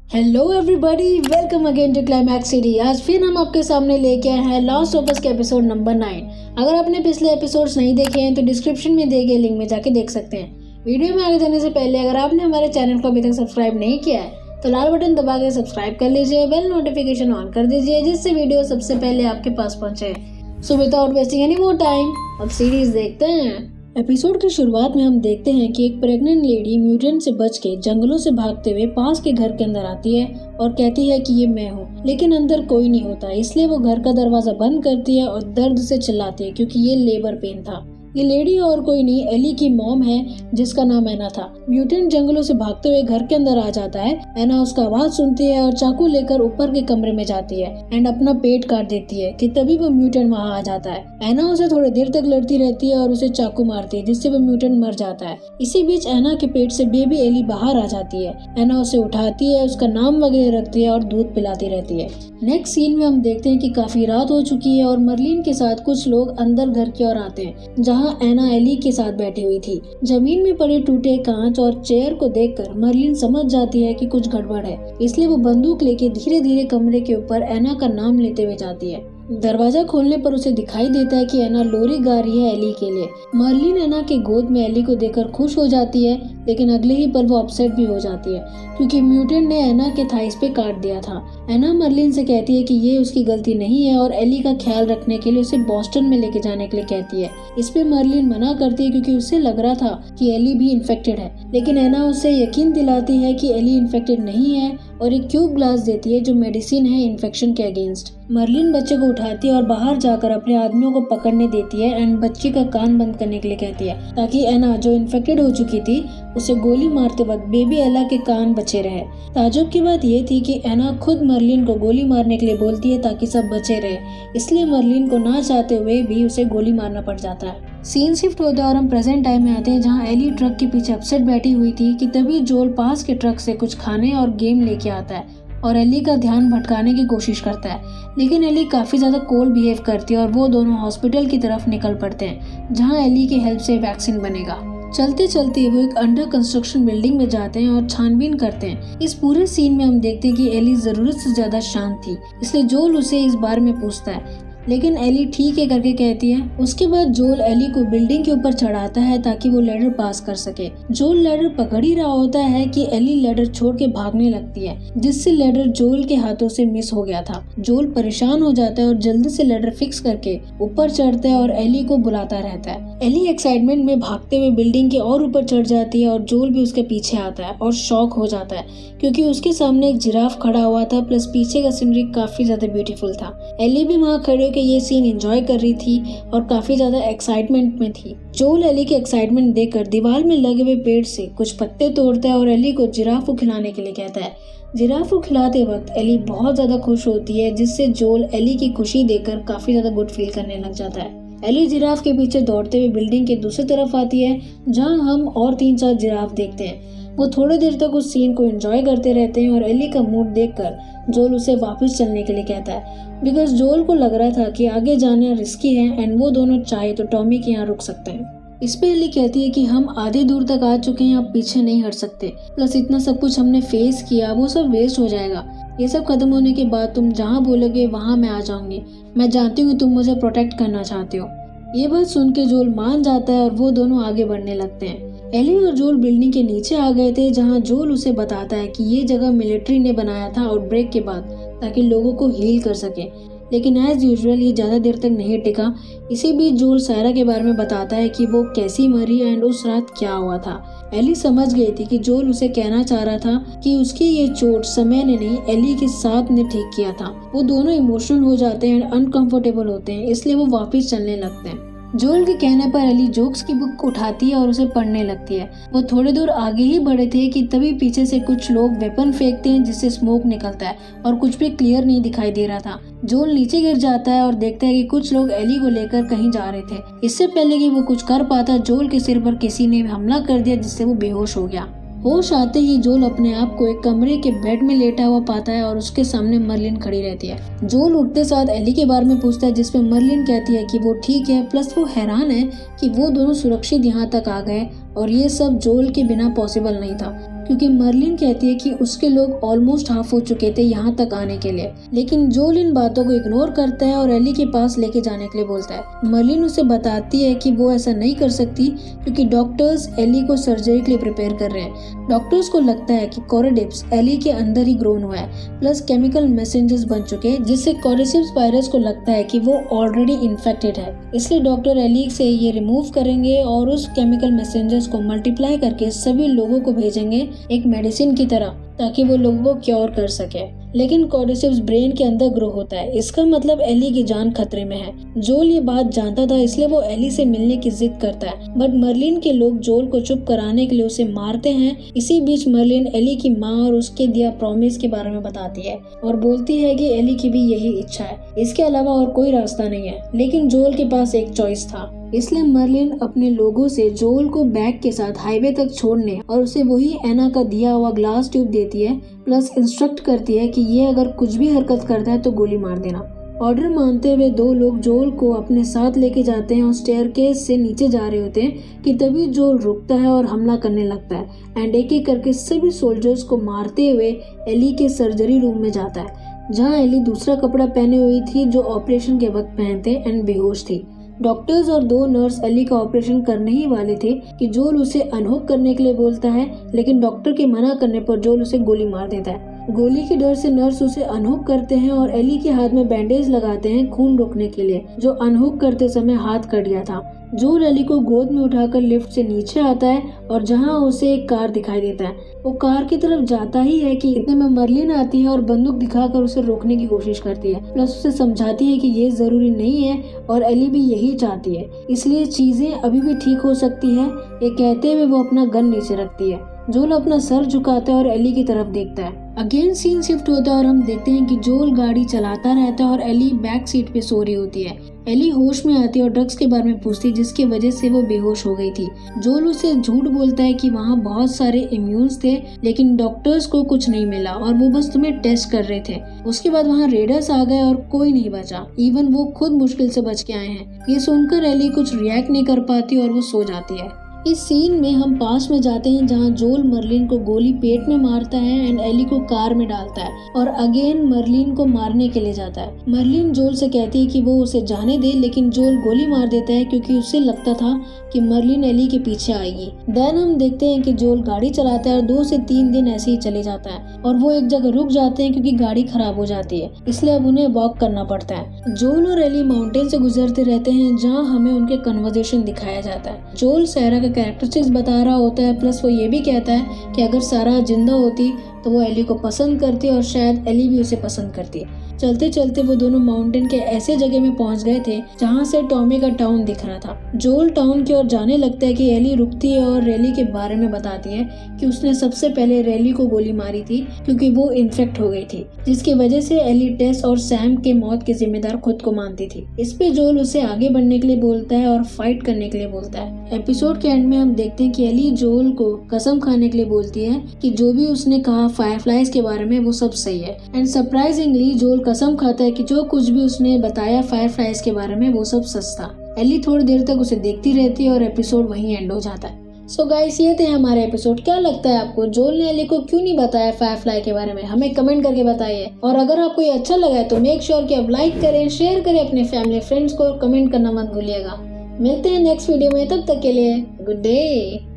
Hello everybody, welcome again to climax series. आज फिर हम आपके सामने लेके आए हैं लास्ट ऑफ अस के एपिसोड नंबर 9। अगर आपने पिछले एपिसोड्स नहीं देखे हैं तो डिस्क्रिप्शन में दिए गए लिंक में जाके देख सकते हैं। वीडियो में आगे जाने से पहले अगर आपने हमारे चैनल को अभी तक सब्सक्राइब नहीं किया है तो लाल बटन दबा के सब्सक्राइब कर लीजिए, बेल नोटिफिकेशन ऑन कर दीजिए जिससे वीडियो सबसे पहले आपके पास पहुंचे। So without wasting any more time अब सीरीज देखते हैं। एपिसोड की शुरुआत में हम देखते हैं कि एक प्रेग्नेंट लेडी म्यूटेंट से बच के जंगलों से भागते हुए पास के घर के अंदर आती है और कहती है कि ये मैं हूँ, लेकिन अंदर कोई नहीं होता। इसलिए वो घर का दरवाजा बंद करती है और दर्द से चिल्लाती है क्योंकि ये लेबर पेन था। ये लेडी और कोई नहीं, एली की मॉम है जिसका नाम एना था। म्यूटेंट जंगलों से भागते हुए घर के अंदर आ जाता है। एना उसका आवाज सुनती है और चाकू लेकर ऊपर के कमरे में जाती है एंड अपना पेट काट देती है कि तभी वो म्यूटेंट वहाँ आ जाता है। एना उसे थोड़ी देर तक लड़ती रहती है और उसे चाकू मारती है जिससे वो म्यूटेंट मर जाता है। इसी बीच एना के पेट से बेबी एली बाहर आ जाती है। एना उसे उठाती है, उसका नाम वगैरह रखती है और दूध पिलाती रहती है। नेक्स्ट सीन में हम देखते हैं कि काफी रात हो चुकी है और मर्लिन के साथ कुछ लोग अंदर घर की ओर आते हैं जहां एना एली के साथ बैठी हुई थी। जमीन में पड़े टूटे कांच और चेयर को देखकर मर्लिन समझ जाती है कि कुछ गड़बड़ है, इसलिए वो बंदूक लेके धीरे धीरे कमरे के ऊपर एना का नाम लेते हुए जाती है। दरवाजा खोलने पर उसे दिखाई देता है कि एना लोरी गा रही है एली के लिए। मर्लिन एना के गोद में एली को देखकर खुश हो जाती है, लेकिन अगले ही पल वो अपसेट भी हो जाती है क्योंकि म्यूटेंट ने एना के थाइस पे काट दिया था। एना मर्लिन से कहती है कि ये उसकी गलती नहीं है और एली का ख्याल रखने के लिए उसे बोस्टन में लेके जाने के लिए कहती है। इस पे मर्लिन मना करती है क्योंकि उसे लग रहा था कि एली भी इन्फेक्टेड है, लेकिन एना उसे यकीन दिलाती है कि एली इन्फेक्टेड नहीं है और एक क्यूब ग्लास देती है जो मेडिसिन है इन्फेक्शन के अगेंस्ट। मर्लिन बच्चे को उठाती है और बाहर जाकर अपने आदमियों को पकड़ने देती है एंड बच्ची का कान बंद करने के लिए कहती है ताकि एना जो इन्फेक्टेड हो चुकी थी उसे गोली मारते वक्त बेबी एला के कान बचे रहे। ताजुब की बात ये थी कि एना खुद मर्लिन को गोली मारने के लिए बोलती है ताकि सब बचे रहे, इसलिए मर्लिन को ना चाहते हुए भी उसे गोली मारना पड़ जाता है। सीन शिफ्ट होता है और हम प्रेजेंट टाइम में आते हैं जहाँ एली ट्रक के पीछे अपसेट बैठी हुई थी कि तभी जोल पास के ट्रक से कुछ खाने और गेम लेके आता है और एली का ध्यान भटकाने की कोशिश करता है, लेकिन एली काफी ज्यादा कोल्ड बिहेव करती है और वो दोनों हॉस्पिटल की तरफ निकल पड़ते हैं जहाँ एली की हेल्प से वैक्सीन बनेगा। चलते चलते वो एक अंडर कंस्ट्रक्शन बिल्डिंग में जाते हैं और छानबीन करते हैं। इस पूरे सीन में हम देखते हैं कि एली जरूरत से ज्यादा शांत थी, इसलिए जोल उसे इस बारे में पूछता है, लेकिन एली ठीक है करके कहती है। उसके बाद जोल एली को बिल्डिंग के ऊपर चढ़ाता है ताकि वो लैडर पास कर सके। जोल लैडर पकड़ ही रहा होता है कि एली लैडर छोड़ के भागने लगती है, जिससे लैडर जोल के हाथों से मिस हो गया था। जोल परेशान हो जाता है और जल्दी से लैडर फिक्स करके ऊपर चढ़ता है और एली को बुलाता रहता है। एली एक्साइटमेंट में भागते हुए बिल्डिंग के और ऊपर चढ़ जाती है और जोल भी उसके पीछे आता है और शॉक हो जाता है क्योंकि उसके सामने एक जिराफ खड़ा हुआ था, प्लस पीछे का सीनरी काफी ज्यादा ब्यूटीफुल था। एली भी वहाँ खड़े ये सीन एंजॉय कर रही थी और काफी ज्यादा एक्साइटमेंट में थी। जोल एली के एक्साइटमेंट देखकर दीवार में लगे हुए पेड़ से कुछ पत्ते तोड़ता है और एली को जिराफ को खिलाने के लिए कहता है। जिराफ को खिलाते वक्त एली बहुत ज्यादा खुश होती है, जिससे जोल एली की खुशी देखकर काफी ज्यादा गुड फील करने लग जाता है। एली जिराफ के पीछे दौड़ते हुए बिल्डिंग के दूसरी तरफ आती है जहां हम और 3-4 जिराफ देखते हैं। वो थोड़ी देर तक उस सीन को एंजॉय करते रहते हैं और एली का मूड देखकर जोल उसे वापस चलने के लिए कहता है, बिकॉज जोल को लग रहा था कि आगे जाना रिस्की है एंड वो दोनों चाहे तो टॉमी के यहाँ रुक सकते हैं। इस पे एली कहती है कि हम आधे दूर तक आ चुके हैं, अब पीछे नहीं हट सकते, प्लस इतना सब कुछ हमने फेस किया वो सब वेस्ट हो जाएगा। ये सब खत्म होने के बाद तुम जहाँ बोलोगे वहाँ मैं आ जाऊंगी। मैं जानती हूँ तुम मुझे प्रोटेक्ट करना चाहते हो। ये बात सुन के जोल मान जाता है और वो दोनों आगे बढ़ने लगते हैं। एली और जोल बिल्डिंग के नीचे आ गए थे जहाँ जोल उसे बताता है कि ये जगह मिलिट्री ने बनाया था आउटब्रेक के बाद ताकि लोगों को हील कर सके, लेकिन एज यूजुअल ये ज्यादा देर तक नहीं टिका। इसी बीच जोल सायरा के बारे में बताता है कि वो कैसी मरी एंड उस रात क्या हुआ था। एली समझ गई थी कि जोल उसे कहना चाह रहा था कि उसकी ये चोट समय ने नहीं एली के साथ ने ठीक किया था। वो दोनों इमोशनल हो जाते हैं एंड अनकंफर्टेबल होते हैं, इसलिए वो वापस चलने लगते हैं। जोल के कहने पर एली जोक्स की बुक उठाती है और उसे पढ़ने लगती है। वो थोड़ी दूर आगे ही बढ़े थे कि तभी पीछे से कुछ लोग वेपन फेंकते हैं जिससे स्मोक निकलता है और कुछ भी क्लियर नहीं दिखाई दे रहा था। जोल नीचे गिर जाता है और देखता है कि कुछ लोग एली को लेकर कहीं जा रहे थे। इससे पहले कि वो कुछ कर पाता, जोल के सिर पर किसी ने हमला कर दिया जिससे वो बेहोश हो गया। होश आते ही जोल अपने आप को एक कमरे के बेड में लेटा हुआ पाता है और उसके सामने मर्लिन खड़ी रहती है। जोल उठते साथ एली के बारे में पूछता है जिसपे मर्लिन कहती है कि वो ठीक है, प्लस वो हैरान है कि वो दोनों सुरक्षित यहाँ तक आ गए और ये सब जोल के बिना पॉसिबल नहीं था क्योंकि मर्लिन कहती है कि उसके लोग ऑलमोस्ट हाफ हो चुके थे यहाँ तक आने के लिए। लेकिन जोल इन बातों को इग्नोर करता है और एली के पास लेके जाने के लिए बोलता है। मर्लिन उसे बताती है कि वो ऐसा नहीं कर सकती क्योंकि डॉक्टर्स एली को सर्जरी के लिए प्रिपेयर कर रहे हैं। डॉक्टर्स को लगता है कि कोरोडिप्स एली के अंदर ही ग्रोन हुआ है, प्लस केमिकल मैसेंजर्स बन चुके हैं, जिससे कोरोसिव्स वायरस को लगता है कि वो ऑलरेडी इन्फेक्टेड है। इसलिए डॉक्टर एली से ये रिमूव करेंगे और उस केमिकल मैसेंजर्स को मल्टीप्लाई करके सभी लोगों को भेजेंगे एक मेडिसिन की तरह, ताकि वो लोगों को क्योर कर सके। लेकिन कोर्डिसिव्स ब्रेन के अंदर ग्रो होता है, इसका मतलब एली की जान खतरे में है। जोल ये बात जानता था, इसलिए वो एली से मिलने की जिद करता है, बट मर्लिन के लोग जोल को चुप कराने के लिए उसे मारते हैं। इसी बीच मर्लिन एली की माँ और उसके दिया प्रॉमिस के बारे में बताती है और बोलती है कि एली की भी यही इच्छा है, इसके अलावा और कोई रास्ता नहीं है। लेकिन जोल के पास एक चॉइस था, इसलिए मर्लिन अपने लोगों से जोल को बैग के साथ हाईवे तक छोड़ने और उसे वही एना का दिया हुआ ग्लास ट्यूब देती है, प्लस इंस्ट्रक्ट करती है कि ये अगर कुछ भी हरकत करता है तो गोली मार देना। ऑर्डर मानते हुए दो लोग जोल को अपने साथ लेके जाते हैं और स्टेयरकेस से नीचे जा रहे होते हैं कि तभी जोल रुकता है और हमला करने लगता है एंड एक एक करके सभी सोल्जर्स को मारते हुए एली के सर्जरी रूम में जाता है, जहाँ एली दूसरा कपड़ा पहने हुई थी जो ऑपरेशन के वक्त पहनते एंड बेहोश थी। डॉक्टर्स और दो नर्स एली का ऑपरेशन करने ही वाले थे कि जोल उसे अनहुक करने के लिए बोलता है, लेकिन डॉक्टर के मना करने पर जोल उसे गोली मार देता है। गोली के डर से नर्स उसे अनहुक करते हैं और एली के हाथ में बैंडेज लगाते हैं खून रोकने के लिए, जो अनहुक करते समय हाथ कट गया था। जोल एली को गोद में उठाकर लिफ्ट से नीचे आता है और जहां उसे एक कार दिखाई देता है, वो कार की तरफ जाता ही है कि इतने में मर्लिन आती है और बंदूक दिखाकर उसे रोकने की कोशिश करती है, प्लस उसे समझाती है कि ये जरूरी नहीं है और एली भी यही चाहती है, इसलिए चीजें अभी भी ठीक हो सकती है। ये कहते हुए वो अपना गन नीचे रखती है। जोल अपना सर झुकाता है और एली की तरफ देखता है। अगेन सीन शिफ्ट होता है और हम देखते हैं कि जोल गाड़ी चलाता रहता है और एली बैक सीट पे सो रही होती है। एली होश में आती है और ड्रग्स के बारे में पूछती है, जिसकी वजह से वो बेहोश हो गई थी। जोल उसे झूठ बोलता है कि वहाँ बहुत सारे इम्यून्स थे, लेकिन डॉक्टर्स को कुछ नहीं मिला और वो बस तुम्हें टेस्ट कर रहे थे। उसके बाद वहाँ रेडर्स आ गए और कोई नहीं बचा, इवन वो खुद मुश्किल से बच के आए हैं। ये सुनकर एली कुछ रिएक्ट नहीं कर पाती और वो सो जाती है। इस सीन में हम पास में जाते हैं जहां जोल मर्लिन को गोली पेट में मारता है एंड एली को कार में डालता है और अगेन मर्लिन को मारने के लिए जाता है। मर्लिन जोल से कहती है कि वो उसे जाने दे, लेकिन जोल गोली मार देता है क्योंकि उसे लगता था कि मर्लिन एली के पीछे आएगी। देन हम देखते हैं कि जोल गाड़ी चलाता है और 2 से 3 दिन ऐसे ही चले जाता है और वो एक जगह रुक जाते हैं क्योंकि गाड़ी खराब हो जाती है, इसलिए अब उन्हें वॉक करना पड़ता है। जोल और एली माउंटेन से गुजरते रहते हैं जहाँ हमें उनके कन्वर्सेशन दिखाया जाता है। जोल सारा का कैरेक्टरिस्टिक्स बता रहा होता है, प्लस वो ये भी कहता है कि अगर सारा जिंदा होती तो वो एली को पसंद करती और शायद एली भी उसे पसंद करती। चलते चलते वो दोनों माउंटेन के ऐसे जगह में पहुंच गए थे जहां से टॉमी का टाउन दिख रहा था। जोल टाउन की ओर जाने लगता है कि एली रुकती है और रैली के बारे में बताती है कि उसने सबसे पहले रैली को गोली मारी थी क्योंकि वो इन्फेक्ट हो गई थी, जिसकी वजह से एली टेस और सैम के मौत के जिम्मेदार खुद को मानती थी। इस पे जोल उसे आगे बढ़ने के लिए बोलता है और फाइट करने के लिए बोलता है। एपिसोड के एंड में हम देखते हैं कि एली जोल को कसम खाने के लिए बोलती है कि जो भी उसने कहा फायरफ्लाइज के बारे में वो सब सही है एंड सरप्राइजिंगली जोल कसम खाता है कि जो कुछ भी उसने बताया फायरफ्लाइज के बारे में वो सब सच था। एली थोड़ी देर तक उसे देखती रहती है और एपिसोड वहीं एंड हो जाता है। सो गाइस, ये थे हमारे एपिसोड। क्या लगता है आपको जोल ने एली को क्यों नहीं बताया फायरफ्लाई के बारे में? हमें कमेंट करके बताइए। और अगर आपको ये अच्छा लगा है तो मेक श्योर कि आप लाइक करें, शेयर करें अपने फैमिली फ्रेंड्स को, कमेंट करना मत भूलिएगा। मिलते हैं नेक्स्ट वीडियो में, तब तक के लिए गुड डे।